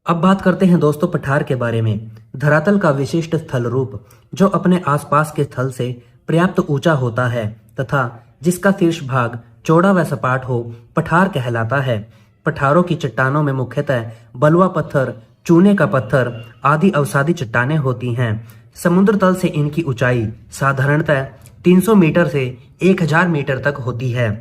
अब बात करते हैं दोस्तों पठार के बारे में। धरातल का विशिष्ट स्थल रूप जो अपने आसपास के स्थल से पर्याप्त ऊंचा होता है तथा जिसका शीर्ष भाग चौड़ा व सपाट हो, पठार कहलाता है। पठारों की चट्टानों में मुख्यतः बलुआ पत्थर, चूने का पत्थर आदि अवसादी चट्टानें होती हैं। समुद्र तल से इनकी ऊंचाई साधारणतः 300 मीटर से 1000 मीटर तक होती है।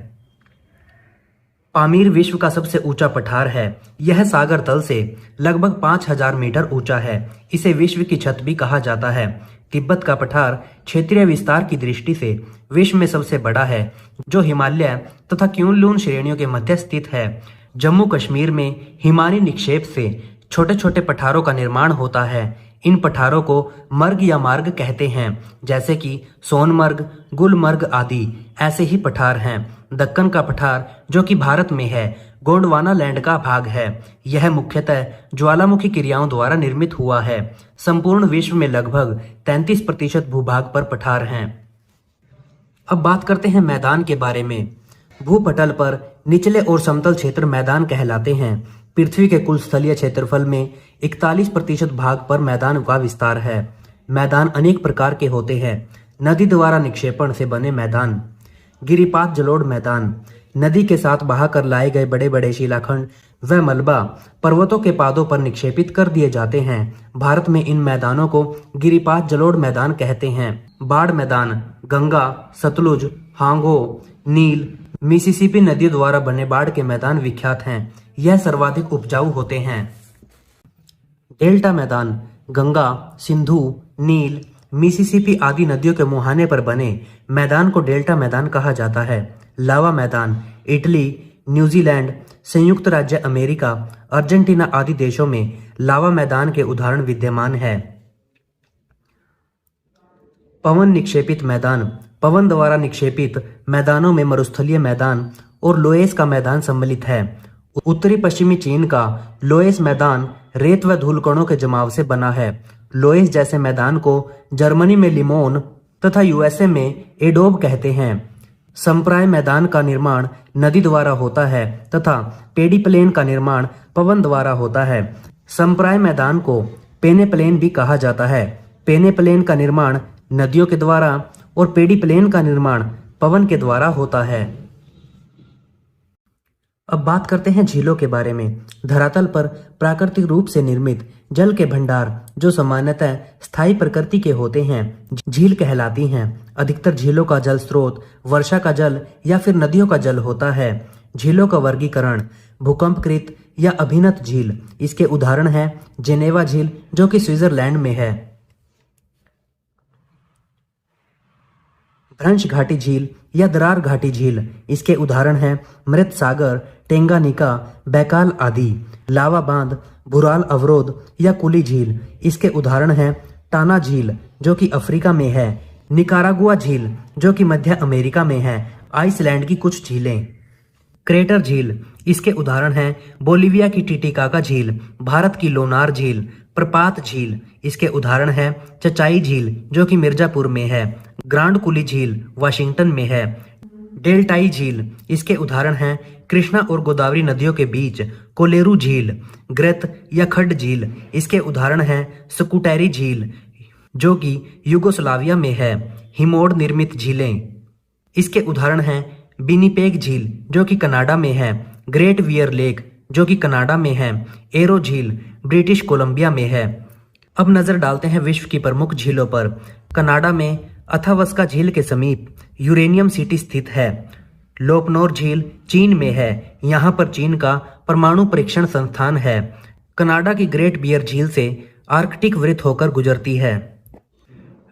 पामीर विश्व का सबसे ऊंचा पठार है। यह सागर तल से लगभग 5000 मीटर ऊंचा है। इसे विश्व की छत भी कहा जाता है। तिब्बत का पठार क्षेत्रीय विस्तार की दृष्टि से विश्व में सबसे बड़ा है, जो हिमालय तथा क्युनलुन श्रेणियों के मध्य स्थित है। जम्मू कश्मीर में हिमानी निक्षेप से छोटे छोटे पठारों का निर्माण होता है। इन पठारों को मर्ग या मार्ग कहते हैं, जैसे कि सोनमर्ग, गुलमर्ग आदि ऐसे ही पठार हैं। दक्कन का पठार जो कि भारत में है, गोंडवाना लैंड का भाग है। यह मुख्यतः ज्वालामुखी क्रियाओं द्वारा निर्मित हुआ है। संपूर्ण विश्व में लगभग 33% भूभाग पर पठार हैं। अब बात करते हैं मैदान के बारे में। भूपटल पर निचले और समतल क्षेत्र मैदान कहलाते हैं। पृथ्वी के कुल स्थलीय क्षेत्रफल में 41% भाग पर मैदान का विस्तार है। मैदान अनेक प्रकार के होते हैं। नदी द्वारा निक्षेपण से बने मैदान, गिरिपात जलोढ़ मैदान, नदी के साथ बहाकर लाए गए बड़े बड़े शिलाखंड व मलबा पर्वतों के पादों पर निक्षेपित कर दिए जाते हैं। भारत में इन मैदानों को गिरिपात जलोढ़ मैदान कहते हैं। बाढ़ मैदान गंगा, सतलुज, हांगो, नील, मिसिसिपी नदियों द्वारा बने बाढ़ के मैदान विख्यात हैं। यह सर्वाधिक उपजाऊ होते हैं। डेल्टा मैदान गंगा, सिंधु, नील, मिसिसिपी आदि नदियों के मुहाने पर बने मैदान को डेल्टा मैदान कहा जाता है। लावा मैदान इटली, न्यूजीलैंड, संयुक्त राज्य अमेरिका, अर्जेंटीना आदि देशों में लावा मैदान के उदाहरण विद्यमान है। पवन निक्षेपित मैदान पवन द्वारा निक्षेपित मैदानों में मरुस्थलीय मैदान और लोएस का मैदान सम्मिलित है। उत्तरी पश्चिमी चीन का लोएस मैदान रेत व धूलकणों के जमाव से बना है। लोएस जैसे मैदान को जर्मनी में लिमोन तथा यूएसए में एडोब कहते हैं। संप्राय मैदान का निर्माण नदी द्वारा होता है तथा पेडी प्लेन का निर्माण पवन द्वारा होता है। संप्राय मैदान को पेने प्लेन भी कहा जाता है। पेने प्लेन का निर्माण नदियों के द्वारा और पेडी प्लेन का निर्माण पवन के द्वारा होता है। अब बात करते हैं झीलों के बारे में। धरातल पर प्राकृतिक रूप से निर्मित जल के भंडार जो सामान्यतः स्थायी प्रकृति के होते हैं, झील कहलाती हैं। अधिकतर झीलों का जल स्रोत वर्षा का जल या फिर नदियों का जल होता है। झीलों का वर्गीकरण भूकंपकृत या अभिनत झील, इसके उदाहरण है जेनेवा झील जो कि स्विट्जरलैंड में है। भ्रंश घाटी झील या दरार घाटी झील, इसके उदाहरण हैं मृत सागर, टेंगानिका, बैकाल आदि। लावा बांध, भुराल अवरोध या कुली झील, इसके उदाहरण हैं टाना झील जो कि अफ्रीका में है, निकारागुआ झील जो कि मध्य अमेरिका में है, आइसलैंड की कुछ झीलें। क्रेटर झील, इसके उदाहरण हैं बोलिविया की टिटिकाका झील, भारत की लोनार झील। प्रपात झील, इसके उदाहरण हैं चचाई झील जो कि मिर्जापुर में है, ग्रांड कुली झील वाशिंगटन में है। डेल्टाई झील, इसके उदाहरण हैं कृष्णा और गोदावरी नदियों के बीच कोलेरू झील। ग्रेत या खड्ड झील, इसके उदाहरण हैं स्कूटेरी झील जो कि युगोस्लाविया में है। हिमोड निर्मित झीलें, इसके उदाहरण हैं विनिपेग झील जो कि कनाडा में है, ग्रेट वियर लेक जो कि कनाडा में है, एरो झील ब्रिटिश कोलंबिया में है। अब नजर डालते हैं विश्व की प्रमुख झीलों पर। कनाडा में अथावस्का झील के समीप यूरेनियम सिटी स्थित है। लोपनोर झील चीन में है, यहाँ पर चीन का परमाणु परीक्षण संस्थान है। कनाडा की ग्रेट बियर झील से आर्कटिक वृत्त होकर गुजरती है।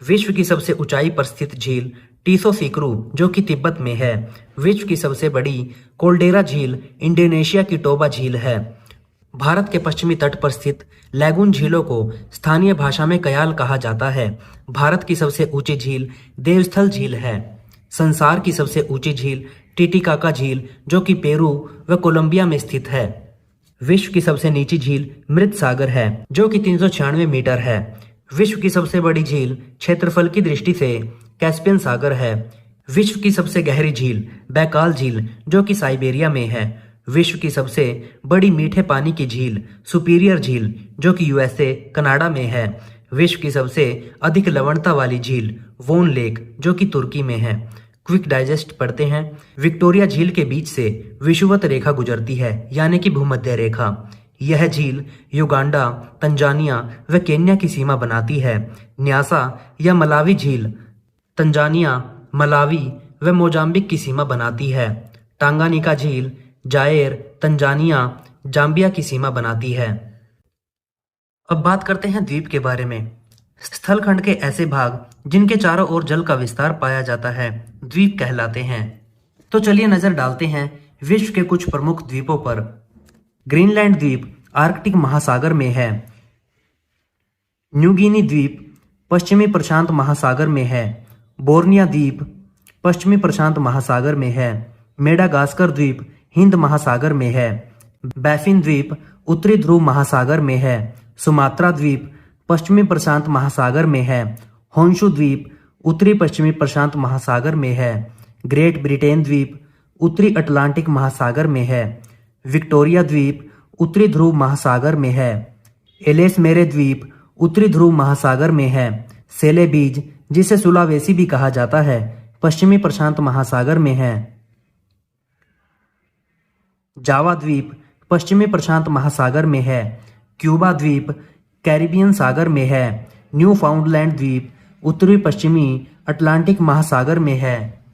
विश्व की सबसे ऊंचाई पर स्थित झील टीसो सीकरू जो कि तिब्बत में है। विश्व की सबसे बड़ी कोल्डेरा झील इंडोनेशिया की टोबा झील है। भारत के पश्चिमी तट पर स्थित लैगून झीलों को स्थानीय भाषा में कयाल कहा जाता है। भारत की सबसे ऊंची झील देवस्थल झील है। संसार की सबसे ऊंची झील टिटिकाका झील जो कि पेरू व कोलंबिया में स्थित है। विश्व की सबसे नीची झील मृत सागर है जो कि 396 मीटर है। विश्व की सबसे बड़ी झील क्षेत्रफल की दृष्टि से कैस्पियन सागर है। विश्व की सबसे गहरी झील बैकाल झील जो कि साइबेरिया में है। विश्व की सबसे बड़ी मीठे पानी की झील सुपीरियर झील जो कि यूएसए कनाडा में है। विश्व की सबसे अधिक लवणता वाली झील वोन लेक जो कि तुर्की में है। क्विक डाइजेस्ट पढ़ते हैं। विक्टोरिया झील के बीच से विषुवत रेखा गुजरती है यानी कि भूमध्य रेखा। यह झील युगांडा, तंजानिया व केन्या की सीमा बनाती है। न्यासा या मलावी झील तंजानिया, मलावी व मोजाम्बिक की सीमा बनाती है। टांगानिका झील जायर, तंजानिया, जाम्बिया की सीमा बनाती है। अब बात करते हैं द्वीप के बारे में। स्थलखंड के ऐसे भाग जिनके चारों ओर जल का विस्तार पाया जाता है द्वीप कहलाते हैं। तो चलिए नजर डालते हैं विश्व के कुछ प्रमुख द्वीपों पर। ग्रीनलैंड द्वीप आर्कटिक महासागर में है। न्यूगिनी द्वीप पश्चिमी प्रशांत महासागर में है। बोर्निया द्वीप पश्चिमी प्रशांत महासागर में है। मेडागास्कर द्वीप हिंद महासागर में है। बैफिन द्वीप उत्तरी ध्रुव महासागर में है। सुमात्रा द्वीप पश्चिमी प्रशांत महासागर में है। होन्शु द्वीप उत्तरी पश्चिमी प्रशांत महासागर में है। ग्रेट ब्रिटेन द्वीप उत्तरी अटलांटिक महासागर में है। विक्टोरिया द्वीप उत्तरी ध्रुव महासागर में है। एलेस मेरे द्वीप उत्तरी ध्रुव महासागर में है। सेलेबीज जिसे सुलावेसी भी कहा जाता है पश्चिमी प्रशांत महासागर में है। जावा द्वीप पश्चिमी प्रशांत महासागर में है। क्यूबा द्वीप कैरिबियन सागर में है। न्यू फाउंडलैंड द्वीप उत्तरी पश्चिमी अटलांटिक महासागर में है।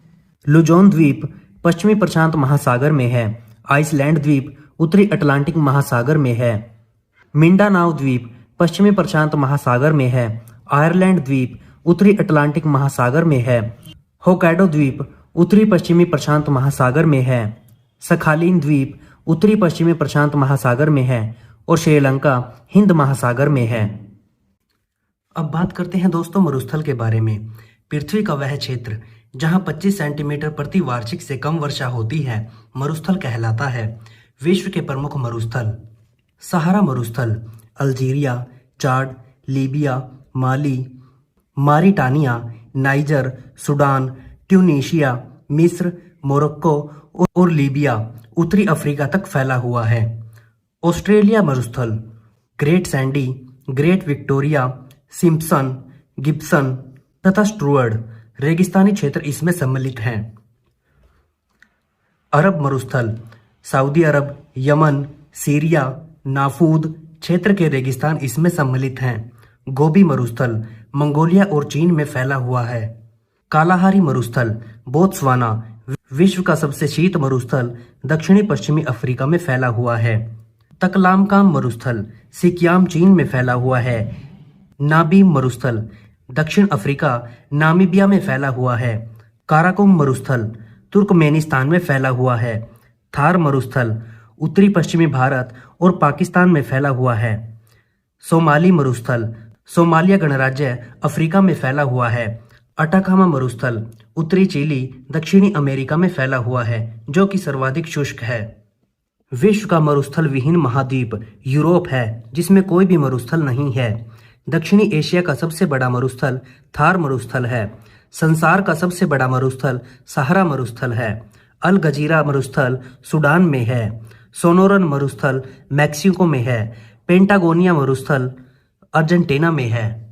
लुजोन द्वीप पश्चिमी प्रशांत महासागर में है। आइसलैंड द्वीप उत्तरी अटलांटिक महासागर में है। मिंडानाओ द्वीप पश्चिमी प्रशांत महासागर में है। आयरलैंड द्वीप उत्तरी अटलांटिक महासागर में है। होक्काइडो द्वीप उत्तरी पश्चिमी प्रशांत महासागर में है। सखालिन द्वीप उत्तरी पश्चिमी प्रशांत महासागर में है और श्रीलंका हिंद महासागर में है। अब बात करते हैं दोस्तों मरुस्थल के बारे में। पृथ्वी का वह क्षेत्र जहां 25 सेंटीमीटर प्रति वार्षिक से कम वर्षा होती है मरुस्थल कहलाता है। विश्व के प्रमुख मरुस्थल। सहारा मरुस्थल अल्जीरिया, चाड, लीबिया, माली, मारिटानिया, नाइजर, सूडान, ट्यूनीशिया, मिस्र, मोरक्को और लीबिया उत्तरी अफ्रीका तक फैला हुआ है। ऑस्ट्रेलिया मरुस्थल great Sandy, great Victoria, Simpson, Gibson तथा स्टुअर्ट रेगिस्तानी क्षेत्र इसमें सम्मिलित हैं। अरब मरुस्थल सऊदी अरब, यमन, सीरिया, नाफूद क्षेत्र के रेगिस्तान इसमें सम्मिलित हैं। गोबी मरुस्थल मंगोलिया और चीन में फैला हुआ है। कालाहारी मरुस्थल बोत्सवाना विश्व का सबसे शीत मरुस्थल दक्षिणी पश्चिमी अफ्रीका में फैला हुआ है। तकलामकाम मरुस्थल सिकियाम चीन में फैला हुआ है। नाबीम मरुस्थल दक्षिण अफ्रीका नामीबिया में फैला हुआ है। काराकोम मरुस्थल तुर्कमेनिस्तान में फैला हुआ है। थार मरुस्थल उत्तरी पश्चिमी भारत और पाकिस्तान में फैला हुआ है। सोमाली मरुस्थल सोमालिया गणराज्य अफ्रीका में फैला हुआ है। अटाकामा मरुस्थल उत्तरी चिली दक्षिणी अमेरिका में फैला हुआ है जो कि सर्वाधिक शुष्क है। विश्व का मरुस्थल विहीन महाद्वीप यूरोप है जिसमें कोई भी मरुस्थल नहीं है। दक्षिणी एशिया का सबसे बड़ा मरुस्थल थार मरुस्थल है। संसार का सबसे बड़ा मरुस्थल सहारा मरुस्थल है। अल गजीरा मरुस्थल सूडान में है। सोनोरन मरुस्थल मैक्सिको में है। पेंटागोनिया मरुस्थल अर्जेंटीना में है।